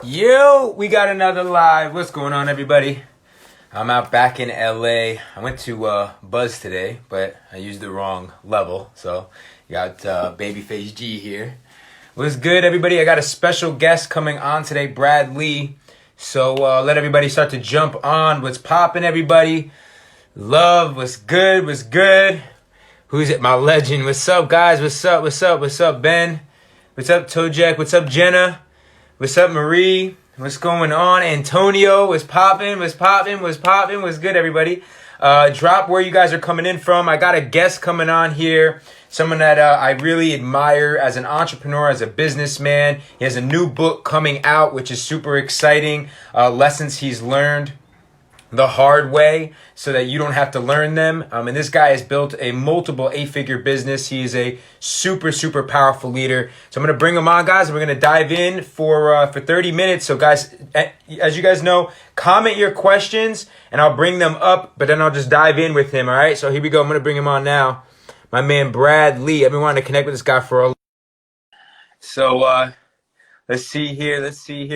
Yo, we got another live. What's going on, everybody? I'm out back in LA. I went to Buzz today, but I used the wrong level. So, got babyface G here. What's good, everybody? I got a special guest coming on today, Brad Lee. So, let everybody start to jump on. What's poppin', everybody? Love, what's good? What's good? Who's it? My legend. What's up, guys? What's up? What's up? What's up, Ben? What's up, Tojek? What's up, Jenna? What's up, Marie? What's going on? Antonio, what's poppin'? What's poppin'? What's poppin'? What's good, everybody? Drop where you guys are coming in from. I got a guest coming on here. Someone that I really admire as an entrepreneur, as a businessman. He has a new book coming out, which is super exciting. Lessons he's learned the hard way so that you don't have to learn them. And this guy has built a multiple eight-figure business. He is a super, super powerful leader. So I'm going to bring him on, guys, and we're going to dive in for 30 minutes. So, guys, as you guys know, comment your questions, and I'll bring them up, but then I'll just dive in with him, all right? So here we go. I'm going to bring him on now. My man, Brad Lee. I've been wanting to connect with this guy for a... So, let's see here.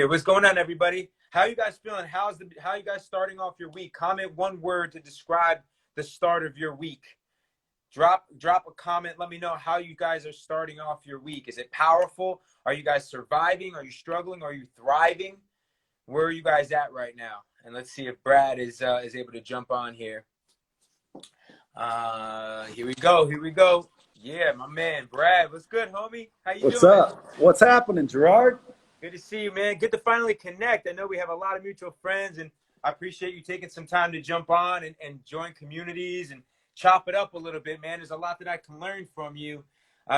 What's going on, everybody? How you guys feeling? How you guys starting off your week? Comment one word to describe the start of your week. Drop a comment. Let me know how you guys are starting off your week. Is it powerful? Are you guys surviving? Are you struggling? Are you thriving? Where are you guys at right now? And let's see if Brad is able to jump on here. Here we go. Yeah, my man, Brad. What's good, homie? How you doing? What's up? What's happening, Gerard? Good to see you, man. Good to finally connect. I know we have a lot of mutual friends, and I appreciate you taking some time to jump on and join communities and chop it up a little bit, man. There's a lot that I can learn from you.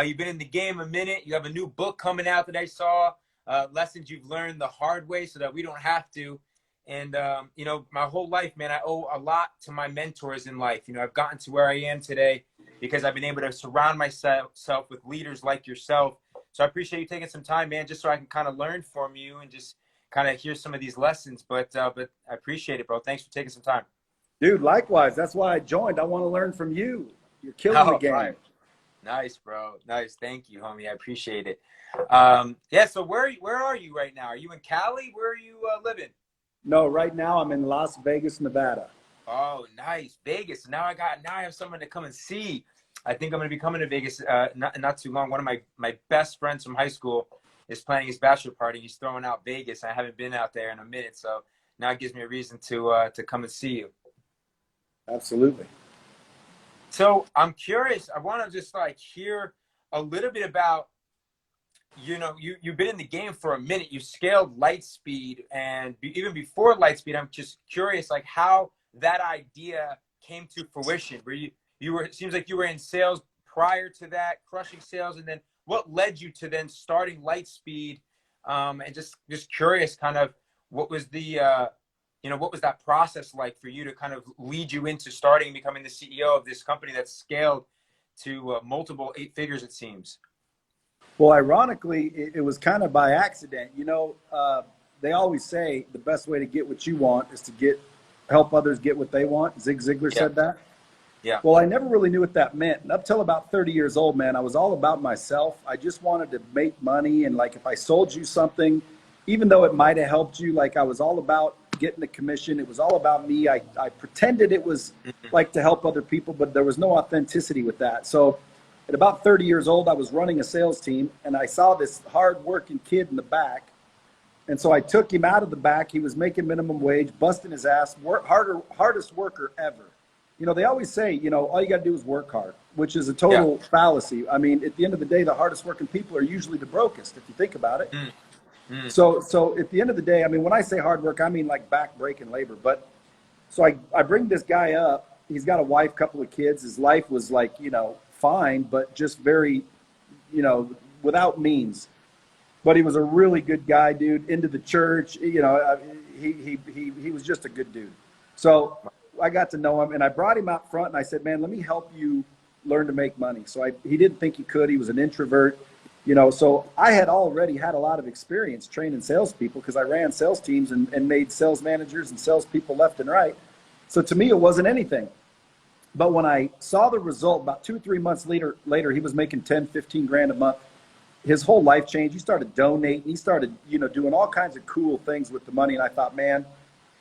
You've been in the game a minute. You have a new book coming out that I saw, lessons you've learned the hard way so that we don't have to. And, my whole life, man, I owe a lot to my mentors in life. I've gotten to where I am today because I've been able to surround myself with leaders like yourself. So I appreciate you taking some time, man, just so I can kind of learn from you and just kind of hear some of these lessons. But I appreciate it, bro. Thanks for taking some time. Dude, likewise. That's why I joined. I want to learn from you. You're killing the game. Right. Nice, bro. Nice. Thank you, homie. I appreciate it. So where are you right now? Are you in Cali? Where are you living? No, right now I'm in Las Vegas, Nevada. Oh, nice. Vegas. Now I have someone to come and see. I think I'm going to be coming to Vegas not too long. One of my best friends from high school is planning his bachelor party. He's throwing out Vegas. I haven't been out there in a minute, so now it gives me a reason to come and see you. Absolutely. So I'm curious. I want to just hear a little bit about, you've been in the game for a minute. You scaled Lightspeed, and even before Lightspeed, I'm just curious, how that idea came to fruition. It seems like you were in sales prior to that, crushing sales, and then what led you to then starting Lightspeed? And just curious, kind of what was what was that process like for you to kind of lead you into starting and becoming the CEO of this company that's scaled to multiple eight figures, it seems. Well, ironically, it was kind of by accident. They always say the best way to get what you want is to help others get what they want. Zig Ziglar said that. Yeah. Well, I never really knew what that meant. And up till about 30 years old, man, I was all about myself. I just wanted to make money. And if I sold you something, even though it might have helped you, I was all about getting the commission. It was all about me. I pretended it was to help other people, but there was no authenticity with that. So at about 30 years old, I was running a sales team, and I saw this hard-working kid in the back. And so I took him out of the back. He was making minimum wage, busting his ass, hardest worker ever. They always say, all you got to do is work hard, which is a total fallacy. I mean, at the end of the day, the hardest working people are usually the brokest, if you think about it. So at the end of the day, I mean, when I say hard work, I mean back breaking labor. But so I bring this guy up. He's got a wife, couple of kids. His life was fine, but just very, without means. But he was a really good guy, dude, into the church. He was just a good dude. So I got to know him, and I brought him out front, and I said, man, let me help you learn to make money. So he didn't think he could. He was an introvert, so I had already had a lot of experience training salespeople because I ran sales teams and made sales managers and salespeople left and right. So to me, it wasn't anything. But when I saw the result, about 2 or 3 months later, he was making 10, 15 grand a month. his whole life changed. He started donating. He started, doing all kinds of cool things with the money. And I thought, man,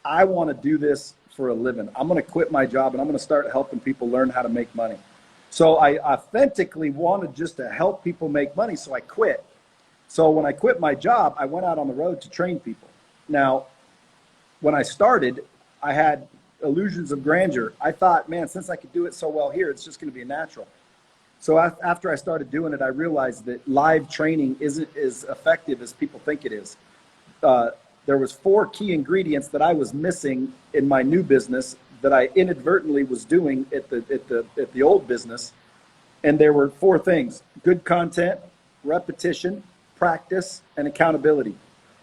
I want to do this for a living. I'm going to quit my job and I'm going to start helping people learn how to make money. So I authentically wanted just to help people make money. So I quit. So when I quit my job, I went out on the road to train people. Now, when I started, I had illusions of grandeur. I thought, man, since I could do it so well here, it's just going to be a natural. So after I started doing it, I realized that live training isn't as effective as people think it is. There was 4 key ingredients that I was missing in my new business that I inadvertently was doing at the old business. And there were 4 things: good content, repetition, practice, and accountability.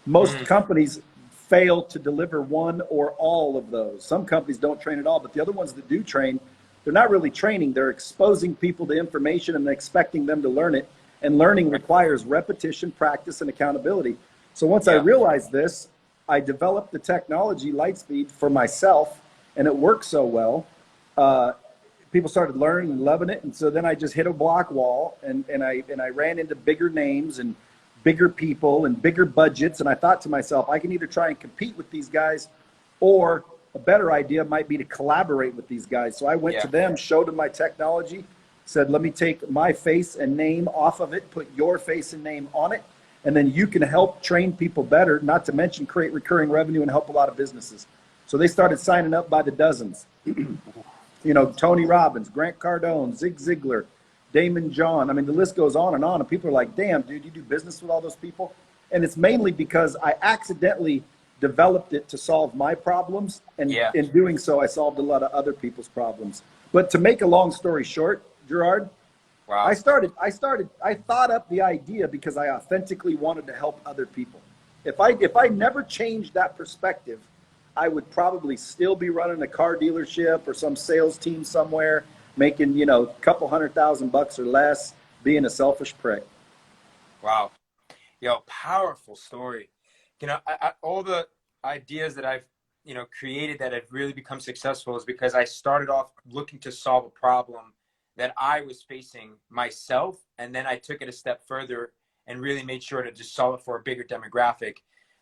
Most companies fail to deliver one or all of those. Some companies don't train at all, but the other ones that do train, they're not really training. They're exposing people to information and expecting them to learn it. And learning requires repetition, practice, and accountability. So once I realized this, I developed the technology Lightspeed for myself, and it worked so well. People started learning and loving it. And so then I just hit a block wall, and I ran into bigger names and bigger people and bigger budgets. And I thought to myself, I can either try and compete with these guys, or a better idea might be to collaborate with these guys. So I went to them, showed them my technology, said, let me take my face and name off of it, put your face and name on it, and then you can help train people better, not to mention create recurring revenue and help a lot of businesses. So they started signing up by the dozens. Tony Robbins, Grant Cardone, Zig Ziglar, Damon John. I mean, the list goes on. And people are like, damn, dude, you do business with all those people? And it's mainly because I accidentally developed it to solve my problems. And in doing so, I solved a lot of other people's problems. But to make a long story short, Gerard, I thought up the idea because I authentically wanted to help other people. If I never changed that perspective, I would probably still be running a car dealership or some sales team somewhere, making, a couple $100,000 or less, being a selfish prick. Wow. Powerful story. All the ideas that I've, created that have really become successful is because I started off looking to solve a problem that I was facing myself. And then I took it a step further and really made sure to just solve it for a bigger demographic.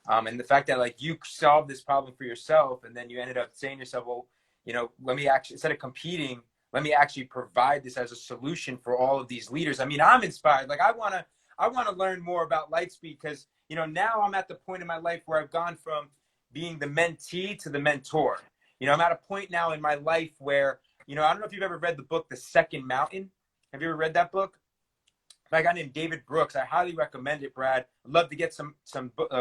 And the fact that you solved this problem for yourself, and then you ended up saying to yourself, well, let me actually, instead of competing, let me actually provide this as a solution for all of these leaders. I mean, I'm inspired. I want to learn more about Lightspeed because, now I'm at the point in my life where I've gone from being the mentee to the mentor. I'm at a point now in my life where, I don't know if you've ever read the book, The Second Mountain. Have you ever read that book? By a guy named David Brooks. I highly recommend it, Brad. I'd love to get some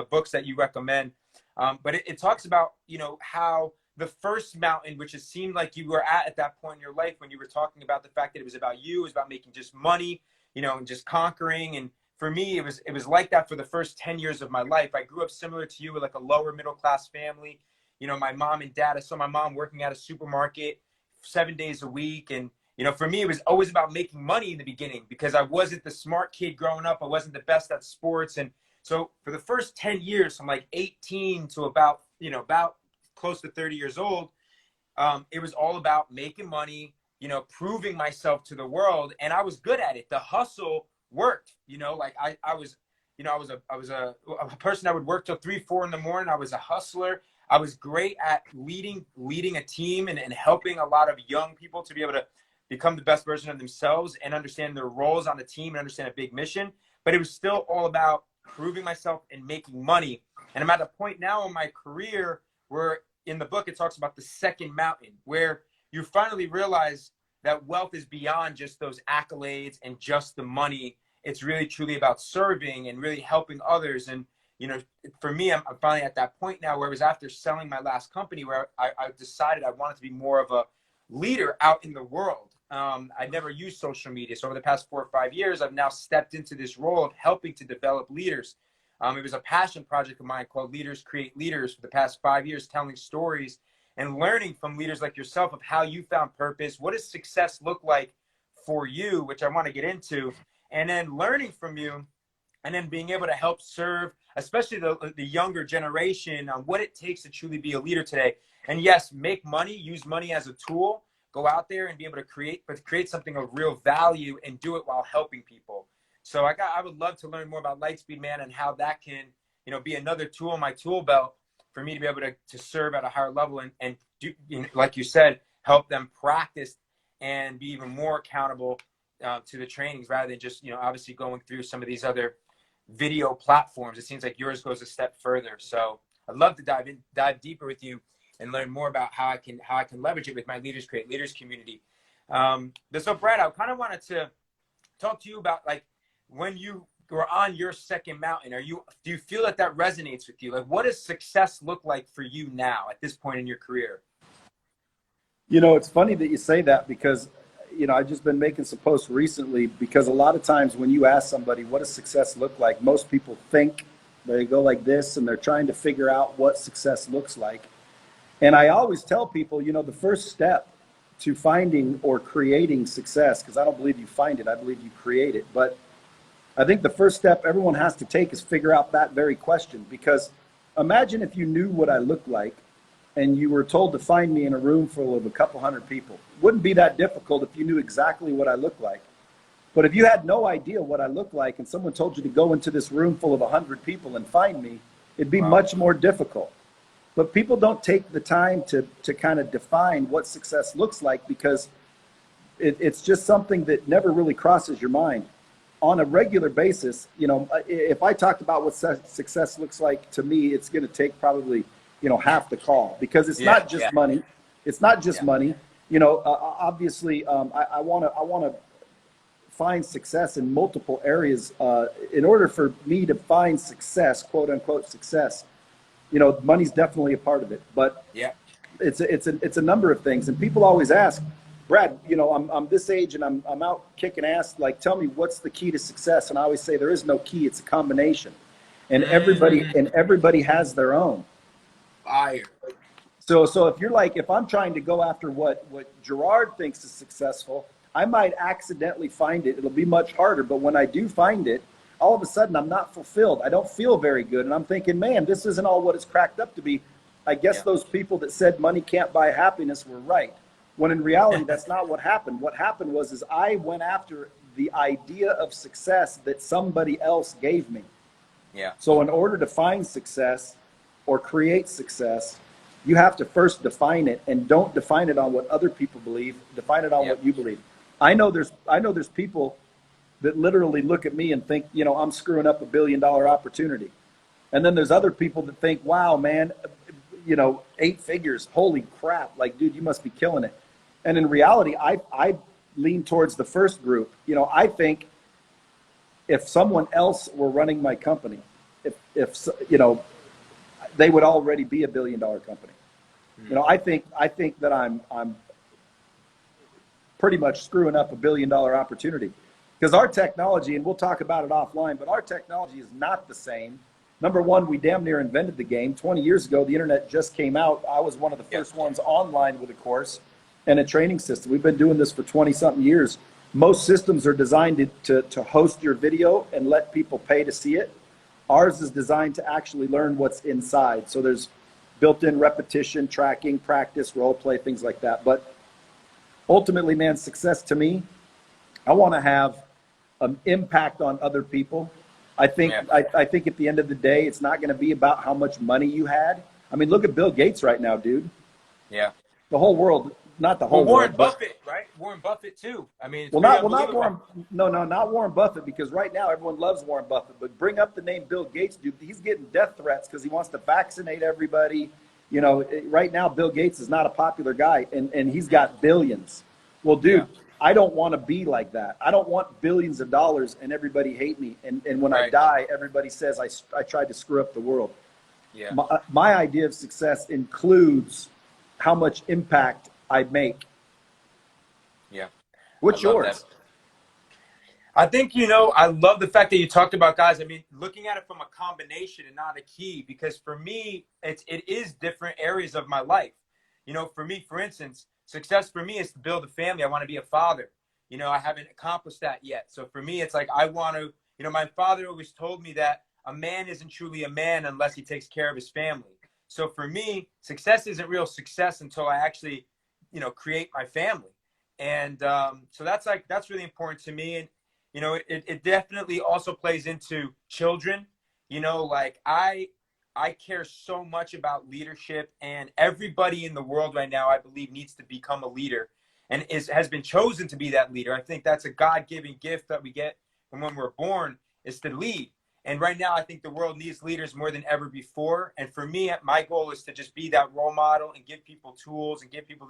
books that you recommend. But it talks about, how the first mountain, which it seemed like you were at that point in your life when you were talking about the fact that it was about you, it was about making just money, and just conquering. And for me, it was like that for the first 10 years of my life. I grew up similar to you with a lower middle class family. My mom and dad, I saw my mom working at a supermarket 7 days a week. And for me, it was always about making money in the beginning because I wasn't the smart kid growing up. I wasn't the best at sports. And so for the first 10 years, from 18 to about close to 30 years old, it was all about making money, proving myself to the world. And I was good at it. The hustle worked, I was a person that would work till 3, 4 in the morning. I was a hustler. I was great at leading a team and helping a lot of young people to be able to become the best version of themselves and understand their roles on the team and understand a big mission. But it was still all about proving myself and making money. And I'm at a point now in my career where in the book, it talks about the second mountain, where you finally realize that wealth is beyond just those accolades and just the money. It's really truly about serving and really helping others. And, for me, I'm finally at that point now where it was after selling my last company where I decided I wanted to be more of a leader out in the world. I never used social media. So over the past 4 or 5 years, I've now stepped into this role of helping to develop leaders. It was a passion project of mine called Leaders Create Leaders for the past 5 years, telling stories and learning from leaders like yourself of how you found purpose. What does success look like for you, which I want to get into, and then learning from you and then being able to help serve, especially the younger generation on what it takes to truly be a leader today. And yes, make money, use money as a tool, go out there and be able to create something of real value and do it while helping people. So I would love to learn more about Lightspeed, man, and how that can, you know, be another tool in my tool belt for me to be able to serve at a higher level and do, you know, like you said, help them practice and be even more accountable to the trainings rather than just, you know, obviously going through some of these other video platforms. It seems like yours goes a step further. So I'd love to dive deeper with you and learn more about how I can leverage it with my Leaders Create Leaders community. So Brad, I kind of wanted to talk to you about, like, when you were on your second mountain, do you feel that resonates with you? Like, what does success look like for you now at this point in your career? You know, it's funny that you say that because, you know, I've just been making some posts recently because a lot of times when you ask somebody, what does success look like? Most people think they go like this and they're trying to figure out what success looks like. And I always tell people, you know, the first step to finding or creating success, because I don't believe you find it, I believe you create it. But I think the first step everyone has to take is figure out that very question. Because imagine if you knew what I looked like and you were told to find me in a room full of a couple hundred people. It wouldn't be that difficult if you knew exactly what I looked like. But if you had no idea what I looked like and someone told you to go into this room full of 100 people and find me, it'd be much more difficult. But people don't take the time to kind of define what success looks like because it's just something that never really crosses your mind. On a regular basis, you know, if I talked about what success looks like to me, it's going to take probably, you know, half the call because it's not just money. It's not just money. You know, obviously, I want to find success in multiple areas. In order for me to find success, quote unquote success, you know, money's definitely a part of it. But it's a number of things. And people always ask, Brad, you know, I'm this age and I'm out kicking ass. Like, tell me what's the key to success? And I always say there is no key. It's a combination, and everybody has their own. Fire. So if you're like, if I'm trying to go after what Gerard thinks is successful, I might accidentally find it. It'll be much harder. But when I do find it, all of a sudden I'm not fulfilled. I don't feel very good. And I'm thinking, man, this isn't all what it's cracked up to be. I guess those people that said money can't buy happiness were right. When in reality, that's not what happened. What happened was I went after the idea of success that somebody else gave me. Yeah. So in order to find success or create success, you have to first define it, and don't define it on what other people believe. Define it on what you believe. I know there's people that literally look at me and think, you know, I'm screwing up $1 billion opportunity. And then there's other people that think, wow, man, you know, 8 figures, holy crap. Like, dude, you must be killing it. And in reality, I lean towards the first group. You know, I think if someone else were running my company, if you know, they would already be $1 billion company. You know, I think that I'm pretty much screwing up $1 billion opportunity because our technology, and we'll talk about it offline, but our technology is not the same. Number one, we damn near invented the game. 20 years ago, the internet just came out. I was one of the first ones online with a course and a training system. We've been doing this for 20-something years. Most systems are designed to host your video and let people pay to see it. Ours is designed to actually learn what's inside. So there's built-in repetition, tracking, practice, role play, things like that. But ultimately, man, success to me, I want to have an impact on other people. I think I think at the end of the day, it's not going to be about how much money you had. I mean, look at Bill Gates right now, dude. Yeah. The whole world, not the whole Warren world. Buffett, right? Warren Buffett too. I mean, not Warren. No, not Warren Buffett, because right now everyone loves Warren Buffett. But bring up the name Bill Gates, dude. He's getting death threats because he wants to vaccinate everybody. You know, right now Bill Gates is not a popular guy, and he's got billions. Well, dude, I don't want to be like that. I don't want billions of dollars and everybody hate me. And when I die, everybody says I tried to screw up the world. Yeah. My idea of success includes how much impact I make. Yeah. What's yours? I think, you know, I love the fact that you talked about, guys. I mean, looking at it from a combination and not a key, because for me, it is different areas of my life. You know, for me, for instance, success for me is to build a family. I want to be a father. You know, I haven't accomplished that yet. So for me, it's like I want to, you know, my father always told me that a man isn't truly a man unless he takes care of his family. So for me, success isn't real success until I actually, you know, create my family. And so that's really important to me. you know, it definitely also plays into children. You know, like I care so much about leadership, and everybody in the world right now, I believe, needs to become a leader and has been chosen to be that leader. I think that's a God-given gift that we get from when we're born, is to lead. And right now, I think the world needs leaders more than ever before. And for me, my goal is to just be that role model and give people tools and give people,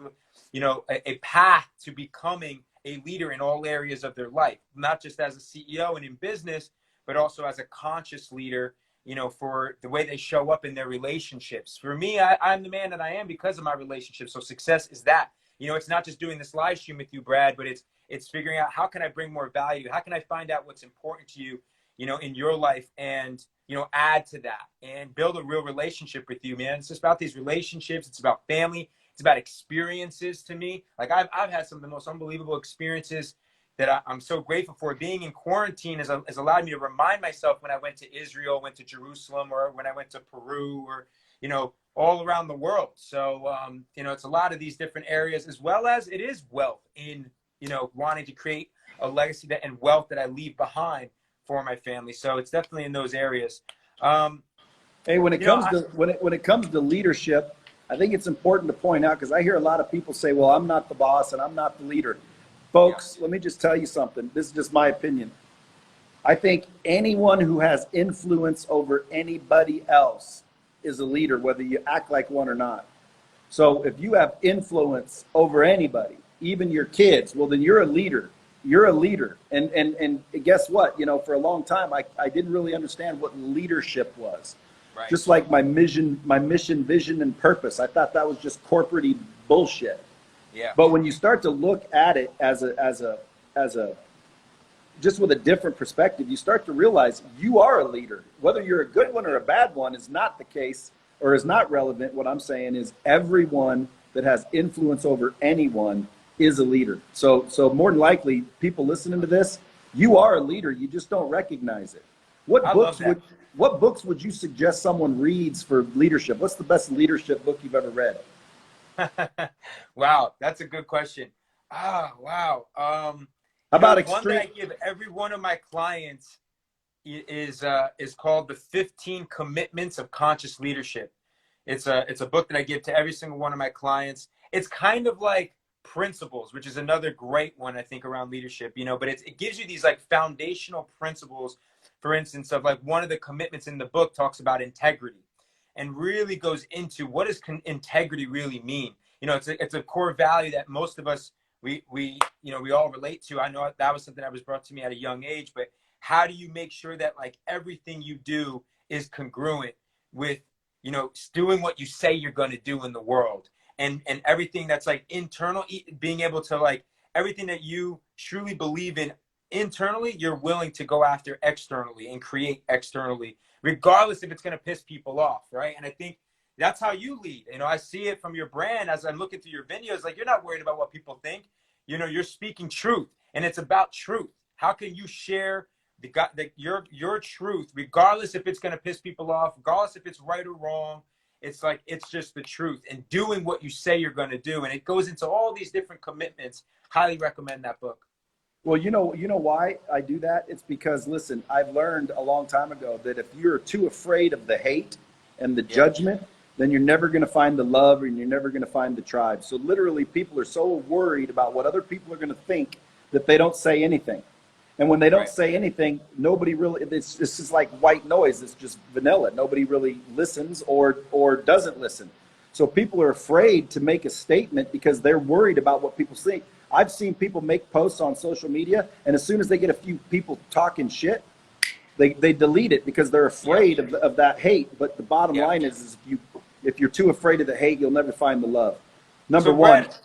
you know, a path to becoming a leader in all areas of their life, not just as a CEO and in business, but also as a conscious leader, you know, for the way they show up in their relationships. For me, I'm the man that I am because of my relationships. So success is that. You know, it's not just doing this live stream with you, Brad, but it's figuring out how can I bring more value? How can I find out what's important to you, you know, in your life, and, you know, add to that and build a real relationship with you, man. It's just about these relationships. It's about family. It's about experiences to me. Like I've had some of the most unbelievable experiences that I'm so grateful for. Being in quarantine has allowed me to remind myself when I went to Israel, went to Jerusalem, or when I went to Peru, or, you know, all around the world. So, you know, it's a lot of these different areas, as well as it is wealth in, you know, wanting to create a legacy that and wealth that I leave behind for my family. So it's definitely in those areas. Hey, when it You know, comes to when it comes to leadership, I think it's important to point out, because I hear a lot of people say, "Well, I'm not the boss and I'm not the leader." yeah, Folks, let me just tell you something. This is just my opinion. I think anyone who has influence over anybody else is a leader, whether you act like one or not. So if you have influence over anybody, even your kids, well, then you're a leader. You're a leader. And guess what? You know, for a long time, I didn't really understand what leadership was. right. Just like my mission, vision, and purpose. I thought that was just corporate bullshit. Yeah. But when you start to look at it as a just with a different perspective, you start to realize you are a leader. Whether you're a good one or a bad one is not the case, or is not relevant. What I'm saying is everyone that has influence over anyone is a leader. So more than likely, people listening to this, you are a leader. You just don't recognize it. I love that. What books would you suggest someone reads for leadership? What's the best leadership book you've ever read? Wow, that's a good question. Wow. How You know, about one that I extreme? give every one of my clients is called The 15 Commitments of Conscious Leadership. It's a book that I give to every single one of my clients. It's kind of like Principles, which is another great one, I think, around leadership, you know, but it gives you these like foundational principles. For instance, of like one of the commitments in the book talks about integrity, and really goes into what does integrity really mean. You know, it's a core value that most of us, we you know, we all relate to. I know that was something that was brought to me at a young age, but how do you make sure that like everything you do is congruent with, you know, doing what you say you're going to do in the world, and everything that's like internal, being able to like everything that you truly believe in internally, you're willing to go after externally and create externally, regardless if it's going to piss people off, right? And I think that's how you lead. You know, I see it from your brand as I'm looking through your videos. Like, you're not worried about what people think. You know, you're speaking truth, and it's about truth. How can you share your truth, regardless if it's going to piss people off, regardless if it's right or wrong? It's like, it's just the truth, and doing what you say you're going to do. And it goes into all these different commitments. Highly recommend that book. Well, you know why I do that? It's because, listen, I've learned a long time ago that if you're too afraid of the hate and the Yeah. judgment, then you're never going to find the love, and you're never going to find the tribe. So literally, people are so worried about what other people are going to think that they don't say anything. And when they don't Right. say anything, nobody really, it's just like white noise. It's just vanilla. Nobody really listens or doesn't listen. So people are afraid to make a statement because they're worried about what people think. I've seen people make posts on social media, and as soon as they get a few people talking shit, they delete it because they're Yeah. afraid of that hate. But the bottom Yeah. line is if you're too afraid of the hate, you'll never find the love. Number So, one, Brad,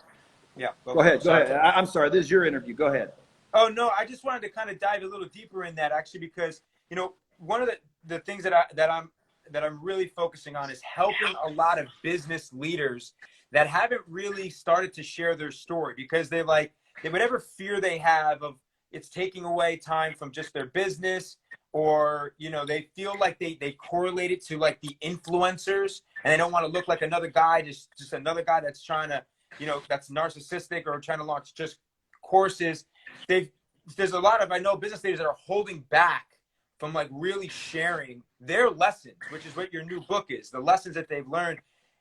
yeah, go ahead, go sorry. ahead. I'm sorry, this is your interview. Go ahead. Oh no, I just wanted to kind of dive a little deeper in that, actually, because, you know, one of the things that I'm really focusing on is helping a lot of business leaders that haven't really started to share their story, because they whatever fear they have of it's taking away time from just their business, or, you know, they feel like they correlate it to like the influencers, and they don't want to look like another guy, just another guy that's trying to, you know, that's narcissistic or trying to launch just courses. They've there's a lot of, I know business leaders that are holding back from like really sharing their lessons, which is what your new book is, the lessons that they've learned.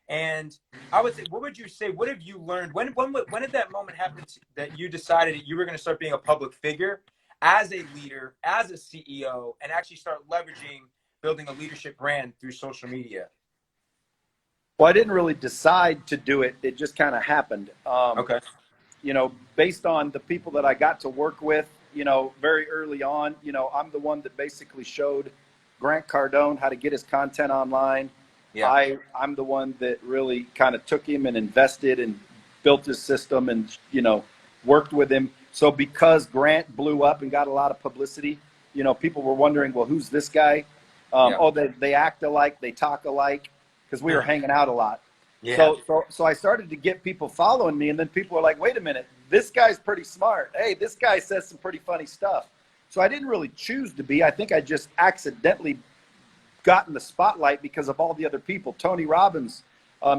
And I would say, what would you say? What have you learned? When did that moment happen that you decided that you were going to start being a public figure as a leader, as a CEO, and actually start leveraging building a leadership brand through social media? Well, I didn't really decide to do it. It just kind of happened. Okay. You know, based on the people that I got to work with, you know, very early on, you know, I'm the one that basically showed Grant Cardone how to get his content online. Yeah. I'm the one that really kind of took him and invested and built his system and, you know, worked with him. So because Grant blew up and got a lot of publicity, you know, people were wondering, well, who's this guy? Yeah. Oh, they act alike, they talk alike, because we were hanging out a lot. Yeah. So I started to get people following me, and then people were like, wait a minute, this guy's pretty smart. Hey, this guy says some pretty funny stuff. So I didn't really choose to be. I think I just accidentally got in the spotlight because of all the other people. Tony Robbins,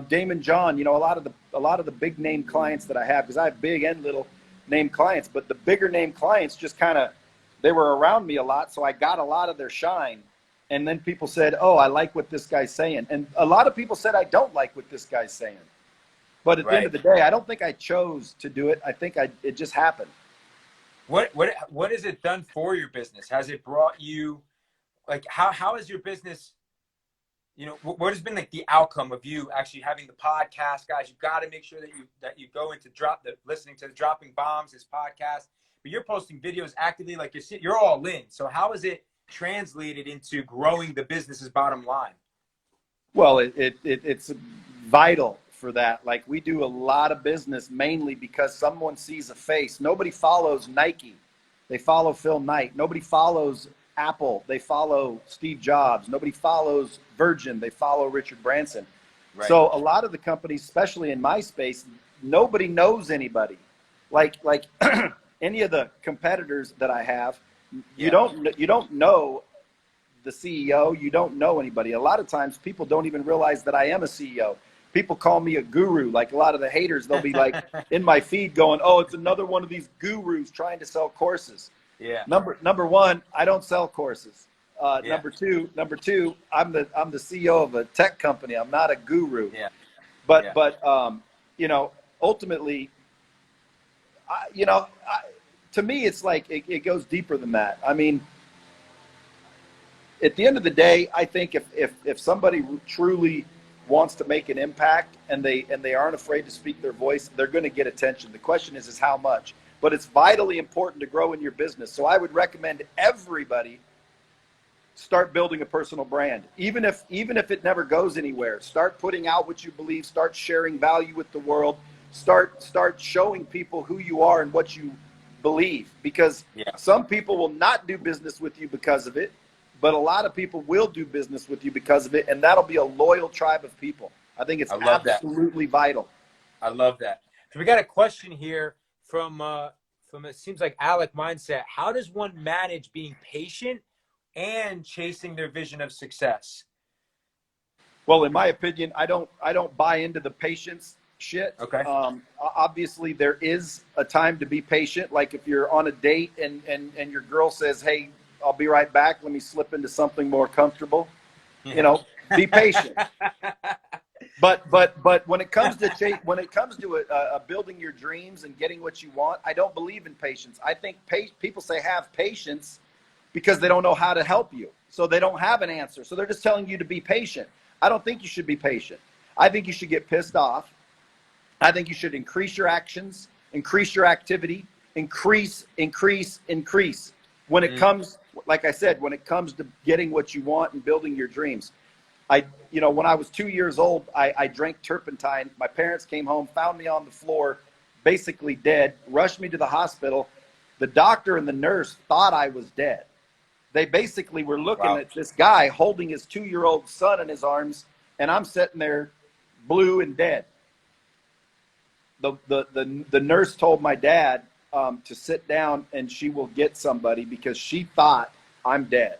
Damon John, you know, a lot of the big name clients that I have, because I have big and little name clients, but the bigger name clients just kind of, they were around me a lot, so I got a lot of their shine. And then people said, oh, I like what this guy's saying. And a lot of people said, I don't like what this guy's saying. But at the end of the day, I don't think I chose to do it. I think it just happened. What has it done for your business? Has it brought you, like, how has your business, you know, what has been like the outcome of you actually having the podcast? Guys, you got to make sure that you go into listening to the Dropping Bombs, this podcast, but you're posting videos actively, like you're all in. So how is it translated into growing the business's bottom line? Well, it's vital for that. Like, we do a lot of business mainly because someone sees a face. Nobody follows Nike. They follow Phil Knight. Nobody follows Apple. They follow Steve Jobs. Nobody follows Virgin. They follow Richard Branson. Right. So a lot of the companies, especially in my space, nobody knows anybody. Like any of the competitors that I have, you don't know the CEO. You don't know anybody. A lot of times people don't even realize that I am a CEO. People call me a guru. Like, a lot of the haters, they'll be like in my feed going, oh, it's another one of these gurus trying to sell courses. Yeah. Number one, I don't sell courses. Number two, I'm the CEO of a tech company. I'm not a guru. Yeah. But you know, ultimately, to me, it's like it goes deeper than that. I mean, at the end of the day, I think if somebody truly wants to make an impact and they aren't afraid to speak their voice, they're going to get attention. The question is how much. But it's vitally important to grow in your business. So I would recommend everybody start building a personal brand. Even if it never goes anywhere, start putting out what you believe, start sharing value with the world, start showing people who you are and what you believe. Because some people will not do business with you because of it, but a lot of people will do business with you because of it, and that'll be a loyal tribe of people. I think it's absolutely vital. I love that. So we got a question here from it seems like Alec Mindset. How does one manage being patient and chasing their vision of success? Well, in my opinion, I don't buy into the patience shit. Okay. Obviously, there is a time to be patient. Like, if you're on a date and your girl says, "Hey, I'll be right back. Let me slip into something more comfortable." You know, be patient. But when it comes to building your dreams and getting what you want, I don't believe in patience. I think people say have patience because they don't know how to help you. So they don't have an answer. So they're just telling you to be patient. I don't think you should be patient. I think you should get pissed off. I think you should increase your actions, increase your activity, increase. When it comes, like I said, when it comes to getting what you want and building your dreams. When I was 2 years old, I drank turpentine. My parents came home, found me on the floor, basically dead, rushed me to the hospital. The doctor and the nurse thought I was dead. They basically were looking at this guy holding his 2-year-old son in his arms, and I'm sitting there blue and dead. The nurse told my dad to sit down and she will get somebody because she thought I'm dead.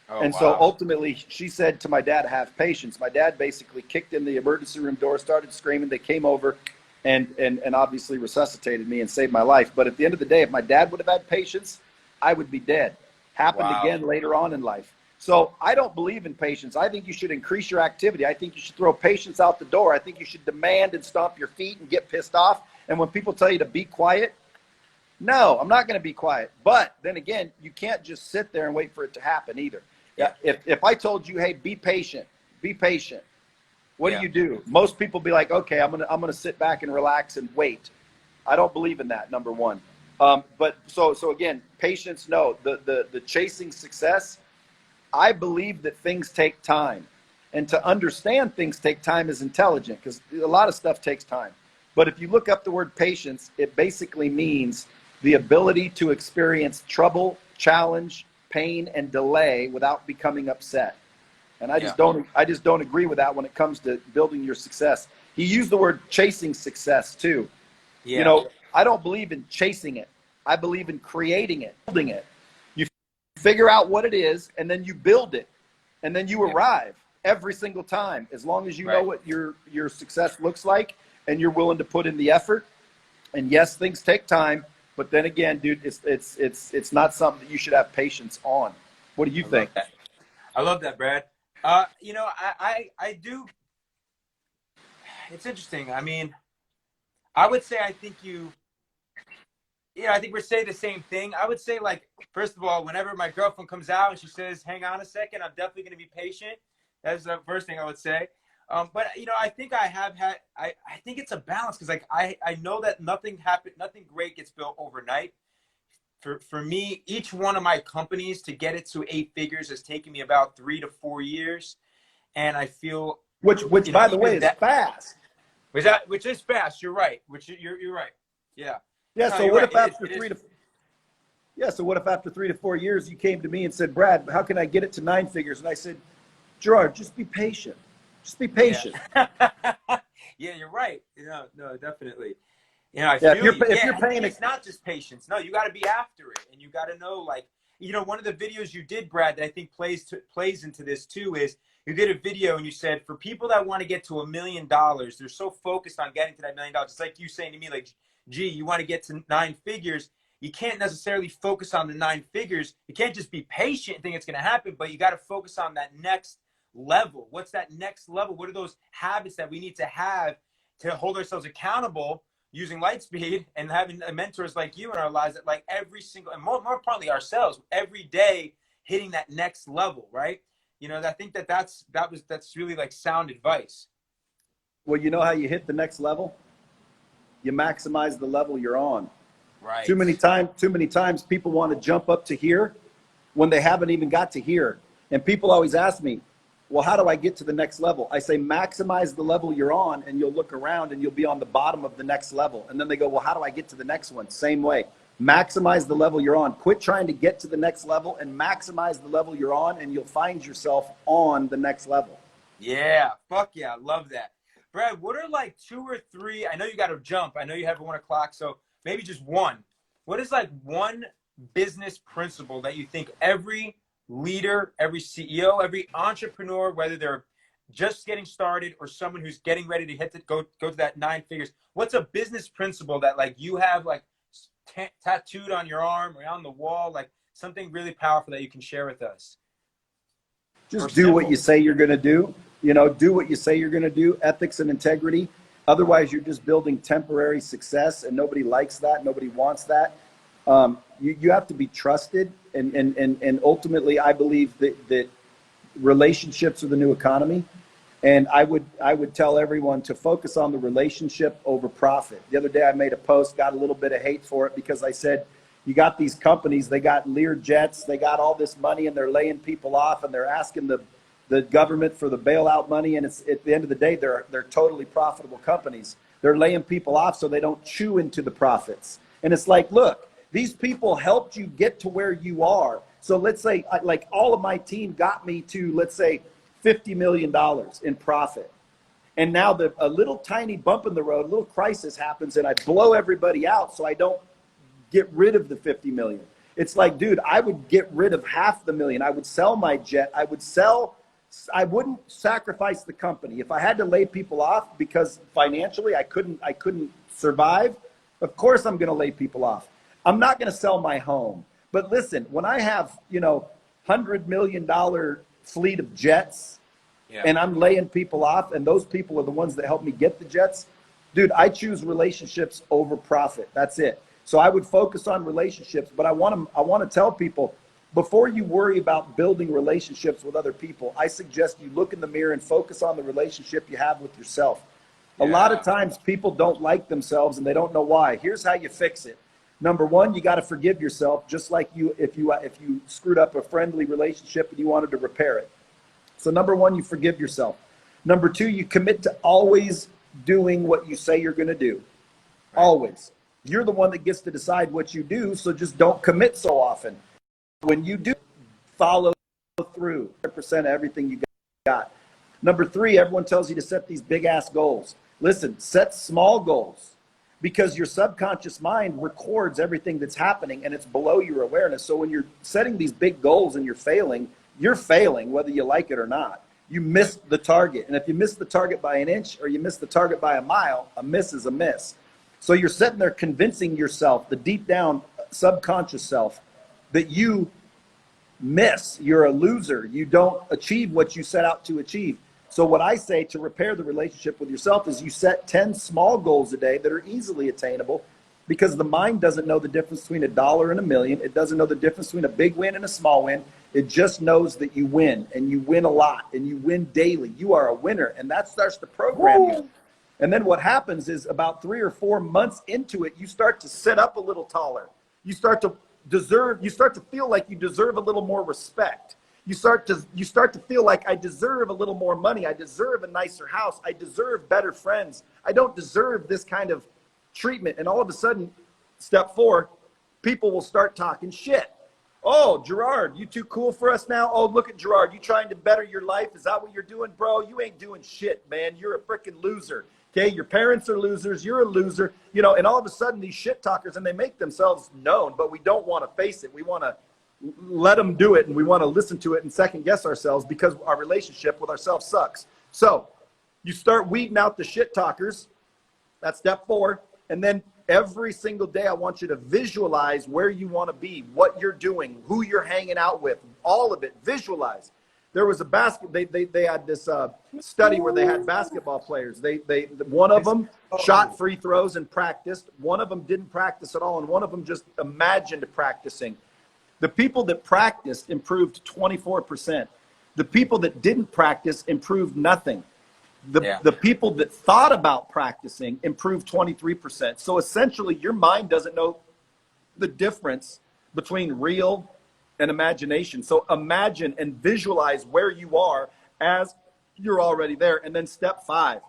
So ultimately she said to my dad, have patience. My dad basically kicked in the emergency room door, started screaming. They came over and obviously resuscitated me and saved my life. But at the end of the day, if my dad would have had patience, I would be dead. Happened Wow. again later on in life. So I don't believe in patience. I think you should increase your activity. I think you should throw patience out the door. I think you should demand and stomp your feet and get pissed off. And when people tell you to be quiet, no, I'm not going to be quiet. But then again, you can't just sit there and wait for it to happen either. Yeah. If I told you, hey, be patient, what do you do? Most people be like, okay, I'm gonna sit back and relax and wait. I don't believe in that, number one. But so again, patience, no. The chasing success, I believe that things take time. And to understand things take time is intelligent, because a lot of stuff takes time. But if you look up the word patience, it basically means the ability to experience trouble, challenge, pain, and delay without becoming upset. And I just don't agree with that when it comes to building your success. He used the word chasing success too. Yeah. You know, I don't believe in chasing it. I believe in creating it, building it. You figure out what it is, and then you build it, and then you arrive every single time. As long as you know what your success looks like, and you're willing to put in the effort. And yes, things take time, but then again, dude, it's not something that you should have patience on. What do you think? I love that, Brad. You know, I do. It's interesting. I mean, I would say I think I think we're saying the same thing. I would say, like, first of all, whenever my girlfriend comes out and she says, hang on a second, I'm definitely going to be patient. That's the first thing I would say. But, you know, I think I think it's a balance, because, like, I know that nothing great gets built overnight. For me, each one of my companies, to get it to 8 figures has taken me about 3 to 4 years. And I feel, which by the way, is fast. Which is fast. You're right. You're right. Yeah. Yeah. So what if after 3 to 4 years you came to me and said, Brad, how can I get it to 9 figures? And I said, Gerard, just be patient. Just be patient. Yeah, yeah, you're right. No, definitely. You know, I feel if you're paying, it's not just patience. No, you got to be after it, and you got to know, like, you know, one of the videos you did, Brad, that I think plays into this too, is you did a video and you said, for people that want to get to $1 million, they're so focused on getting to that $1 million. It's like you saying to me, like, gee, you want to get to 9 figures. You can't necessarily focus on the 9 figures. You can't just be patient and think it's going to happen, but you got to focus on that next level. What's that next level? What are those habits that we need to have to hold ourselves accountable, using Lightspeed and having mentors like you in our lives, that, like, every single, and more importantly ourselves, every day hitting that next level, right? You know, I think that's really, like, sound advice. Well, you know how you hit the next level? You maximize the level you're on. Right. Too many times people want to jump up to here when they haven't even got to here. And people always ask me, well, how do I get to the next level? I say, maximize the level you're on, and you'll look around and you'll be on the bottom of the next level. And then they go, well, how do I get to the next one? Same way. Maximize the level you're on. Quit trying to get to the next level and maximize the level you're on, and you'll find yourself on the next level. Yeah. Fuck yeah. I love that. Brad, what are, like, 2 or 3? I know you got to jump. I know you have 1 o'clock, so maybe just one. What is, like, one business principle that you think every leader, every CEO, every entrepreneur, whether they're just getting started or someone who's getting ready to go to that 9 figures, what's a business principle that, like, you have, like, tattooed on your arm or on the wall, like something really powerful that you can share with us? Just do what you say you're going to do. You know, do what you say you're going to do. Ethics and integrity. Otherwise, you're just building temporary success, and nobody likes that. Nobody wants that. You have to be trusted, and ultimately, I believe that relationships are the new economy. And I would tell everyone to focus on the relationship over profit. The other day I made a post, got a little bit of hate for it, because I said, you got these companies, they got Lear jets, they got all this money, and they're laying people off, and they're asking the government for the bailout money. And it's, at the end of the day, they're totally profitable companies. They're laying people off so they don't chew into the profits. And it's like, look, these people helped you get to where you are. So let's say, like, all of my team got me to, let's say, $50 million in profit. And now a little tiny bump in the road, a little crisis happens, and I blow everybody out so I don't get rid of the 50 million. It's like, dude, I would get rid of half the million. I would sell my jet. I would sell I wouldn't sacrifice the company. If I had to lay people off because financially I couldn't survive, of course I'm going to lay people off. I'm not going to sell my home. But listen, when I have, $100 million fleet of jets, and I'm laying people off, and those people are the ones that help me get the jets, dude, I choose relationships over profit. That's it. So I would focus on relationships, but I want to tell people, before you worry about building relationships with other people, I suggest you look in the mirror and focus on the relationship you have with yourself. A lot of times people don't like themselves and they don't know why. Here's how you fix it. Number one, you got to forgive yourself, just like if you screwed up a friendly relationship and you wanted to repair it. So number one, you forgive yourself. Number two, you commit to always doing what you say you're going to do. Always. You're the one that gets to decide what you do, so just don't commit so often. When you do, follow through 100% of everything you got. Number three, everyone tells you to set these big ass goals. Listen, set small goals, because your subconscious mind records everything that's happening and it's below your awareness. So when you're setting these big goals and you're failing whether you like it or not. You missed the target. And if you miss the target by an inch or you miss the target by a mile, a miss is a miss. So you're sitting there convincing yourself, the deep down subconscious self, that you miss. You're a loser. You don't achieve what you set out to achieve. So what I say to repair the relationship with yourself is you set 10 small goals a day that are easily attainable, because the mind doesn't know the difference between $1 and $1 million. It doesn't know the difference between a big win and a small win. It just knows that you win, and you win a lot, and you win daily. You are a winner, and that starts to program you. And then what happens is about 3 or 4 months into it, you start to sit up a little taller. You start to feel like you deserve a little more respect. You start to feel like, I deserve a little more money. I deserve a nicer house. I deserve better friends. I don't deserve this kind of treatment. And all of a sudden, step 4, people will start talking shit. Oh, Gerard, you too cool for us now? Oh, look at Gerard. You trying to better your life? Is that what you're doing, bro? You ain't doing shit, man. You're a freaking loser. Okay, your parents are losers. You're a loser. And all of a sudden these shit talkers, and they make themselves known, but we don't want to face it. We want to let them do it, and we want to listen to it and second guess ourselves, because our relationship with ourselves sucks. So you start weeding out the shit talkers. That's step 4. And then every single day, I want you to visualize where you want to be, what you're doing, who you're hanging out with, all of it. Visualize. There was they had this study where they had basketball players. One of them shot free throws and practiced. One of them didn't practice at all, and one of them just imagined practicing. The people that practiced improved 24%. The people that didn't practice improved nothing. The people that thought about practicing improved 23%. So essentially, your mind doesn't know the difference between real and imagination. So imagine and visualize where you are as you're already there. And then step 5,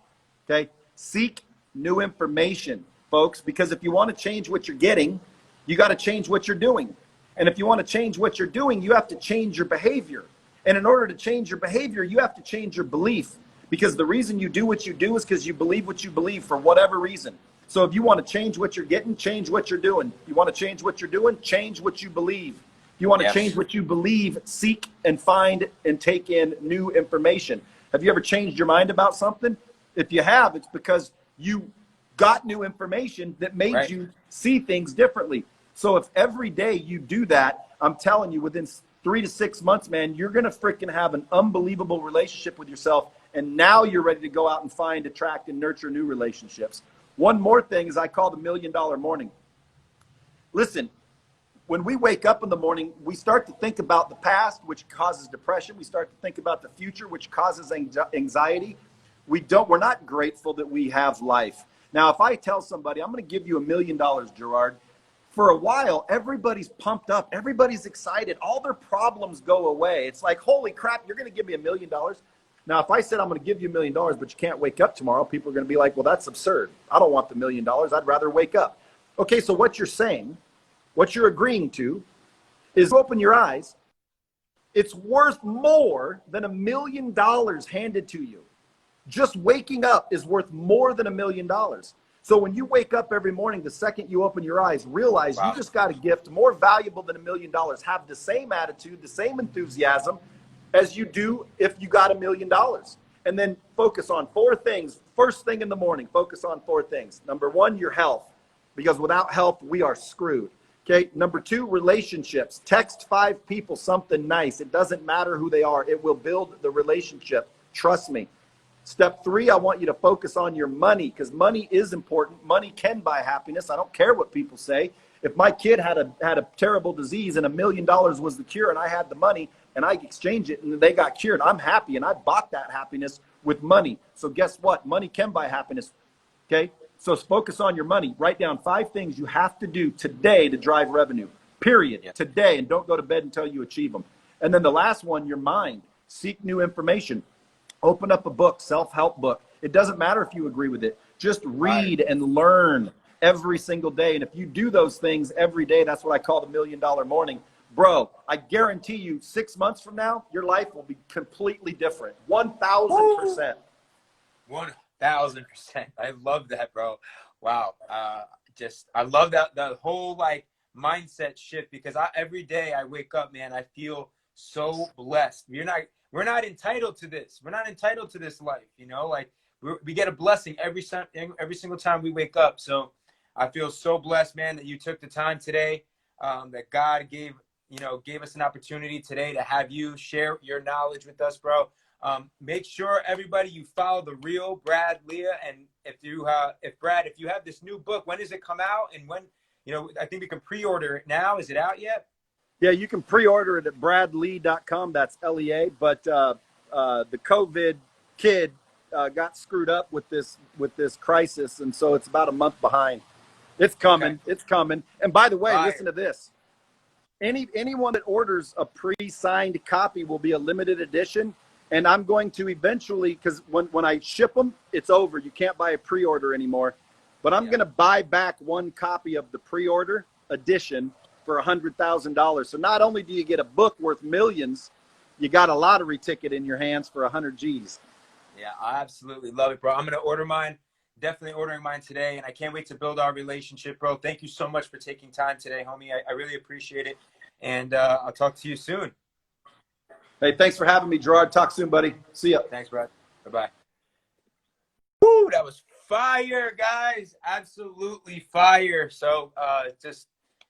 okay? Seek new information, folks, because if you want to change what you're getting, you got to change what you're doing. And if you want to change what you're doing, you have to change your behavior. And in order to change your behavior, you have to change your belief. Because the reason you do what you do is because you believe what you believe for whatever reason. So if you want to change what you're getting, change what you're doing. You want to change what you're doing, change what you believe. If you want to change what you believe, seek and find and take in new information. Have you ever changed your mind about something? If you have, it's because you got new information that made you see things differently. So if every day you do that, I'm telling you, within 3 to 6 months, man, you're going to freaking have an unbelievable relationship with yourself. And now you're ready to go out and find, attract, and nurture new relationships. One more thing is I call the $1 million morning. Listen, when we wake up in the morning, we start to think about the past, which causes depression. We start to think about the future, which causes anxiety. We're not grateful that we have life. Now, if I tell somebody, I'm going to give you $1 million, Gerard, for a while, everybody's pumped up. Everybody's excited. All their problems go away. It's like, holy crap, you're going to give me $1 million? Now, if I said I'm going to give you $1 million, but you can't wake up tomorrow, people are going to be like, well, that's absurd. I don't want the $1 million. I'd rather wake up. Okay, so what you're saying, what you're agreeing to, is open your eyes. It's worth more than $1 million handed to you. Just waking up is worth more than $1 million. So when you wake up every morning, the second you open your eyes, realize you just got a gift more valuable than $1 million. Have the same attitude, the same enthusiasm, as you do if you got $1 million. And then focus on 4 things. First thing in the morning, focus on 4 things. Number 1, your health, because without health, we are screwed. Okay. Number 2, relationships. Text 5 people something nice. It doesn't matter who they are. It will build the relationship. Trust me. Step 3, I want you to focus on your money, because money is important. Money can buy happiness. I don't care what people say. If my kid had a terrible disease and $1 million was the cure and I had the money and I exchanged it and they got cured, I'm happy, and I bought that happiness with money. So guess what? Money can buy happiness. Okay. So focus on your money. Write down 5 things you have to do today to drive revenue, period. Yeah. Today. And don't go to bed until you achieve them. And then the last one, your mind. Seek new information. Open up a book, self-help book. It doesn't matter if you agree with it. Just read and learn every single day. And if you do those things every day, that's what I call the $1 million morning. Bro, I guarantee you 6 months from now, your life will be completely different. 1,000%. 1,000%. I love that, bro. Wow. I love that whole like mindset shift, because every day I wake up, man, I feel so blessed. We're not entitled to this. We're not entitled to this life, you know, like we get a blessing every single time we wake up. So I feel so blessed, man, that you took the time today, that God gave us an opportunity today to have you share your knowledge with us, bro. Make sure everybody, you follow the real Brad Leah. And if Brad, if you have this new book, when does it come out? And when, I think we can pre-order it now. Is it out yet? Yeah, you can pre-order it at bradlee.com. That's LEA. But the COVID kid got screwed up with this crisis, and so it's about a month behind. It's coming. Okay. It's coming. And by the way, listen to this. Anyone that orders a pre-signed copy will be a limited edition. And I'm going to eventually, because when I ship them, it's over. You can't buy a pre-order anymore. But I'm going to buy back 1 copy of the pre-order edition for $100,000. So not only do you get a book worth millions, you got a lottery ticket in your hands for 100 G's. Yeah, I absolutely love it, bro. I'm going to order mine. Definitely ordering mine today. And I can't wait to build our relationship, bro. Thank you so much for taking time today, homie. I really appreciate it. And I'll talk to you soon. Hey, thanks for having me, Gerard. Talk soon, buddy. See ya. Thanks, Brad. Bye-bye. Woo, that was fire, guys. Absolutely fire. So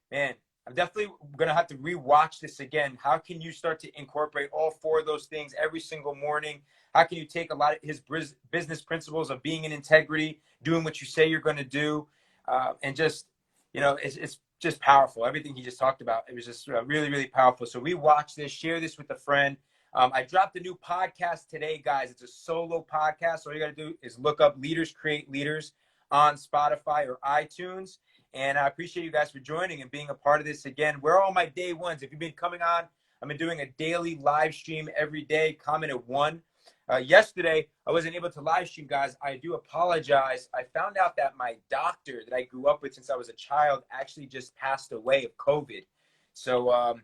man, I'm definitely going to have to rewatch this again. How can you start to incorporate all 4 of those things every single morning? How can you take a lot of his business principles of being in integrity, doing what you say you're going to do, and just, it's just powerful. Everything he just talked about, it was just really, really powerful. So we watch this, share this with a friend. I dropped a new podcast today, guys. It's a solo podcast. All you got to do is look up Leaders Create Leaders on Spotify or iTunes. And I appreciate you guys for joining and being a part of this again. We're all my day ones. If you've been coming on, I've been doing a daily live stream every day, comment at 1. Yesterday, I wasn't able to live stream, guys. I do apologize. I found out that my doctor that I grew up with since I was a child actually just passed away of COVID. So,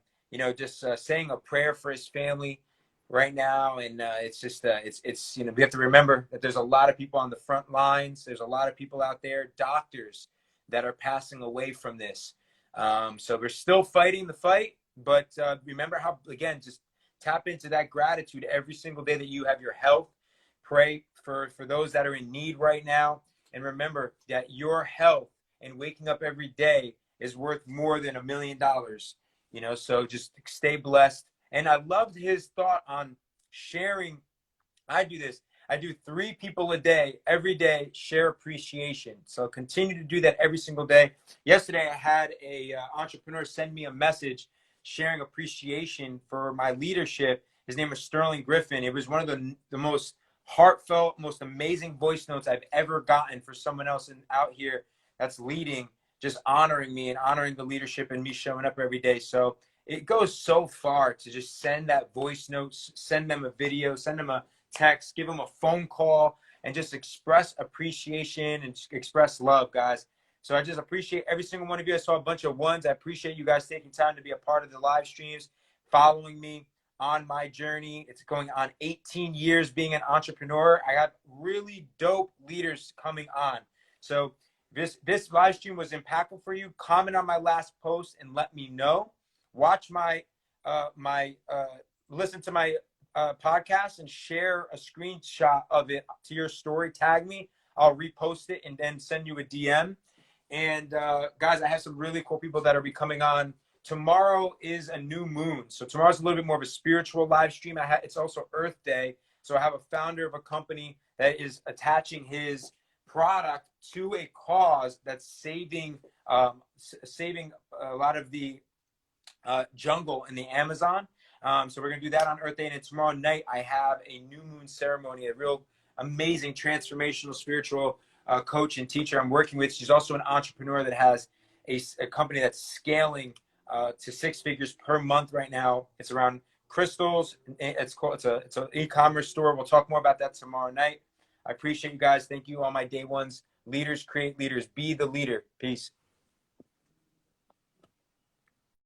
just saying a prayer for his family right now. And it's just, we have to remember that there's a lot of people on the front lines. There's a lot of people out there, doctors, that are passing away from this. So we're still fighting the fight, but remember how, again, just tap into that gratitude every single day that you have your health. Pray for those that are in need right now. And remember that your health and waking up every day is worth more than $1 million. So just stay blessed. And I loved his thought on sharing. I do this. I do 3 people a day, every day, share appreciation. So continue to do that every single day. Yesterday, I had a entrepreneur send me a message sharing appreciation for my leadership. His name is Sterling Griffin. It was one of the most heartfelt, most amazing voice notes I've ever gotten for someone else out here that's leading, just honoring me and honoring the leadership and me showing up every day. So it goes so far to just send that voice notes, send them a video, send them a text, give them a phone call, and just express appreciation and express love, guys. So I just appreciate every single one of you. I saw a bunch of 1s. I appreciate you guys taking time to be a part of the live streams, following me on my journey. It's going on 18 years being an entrepreneur. I got really dope leaders coming on. So this live stream was impactful for you. Comment on my last post and let me know. Watch listen to my podcast and share a screenshot of it to your story. Tag me. I'll repost it and then send you a DM. And guys, I have some really cool people that are coming on. Tomorrow is a new moon, so tomorrow's a little bit more of a spiritual live stream. It's also Earth Day, so I have a founder of a company that is attaching his product to a cause that's saving a lot of the jungle in the Amazon. So we're gonna do that on Earth Day, and then tomorrow night I have a new moon ceremony, a real amazing transformational spiritual coach and teacher I'm working with. She's also an entrepreneur that has a company that's scaling to 6 figures per month right now. It's around crystals. It's an e-commerce store. We'll talk more about that tomorrow night. I appreciate you guys. Thank you, all my day ones. Leaders create leaders. Be the leader. Peace.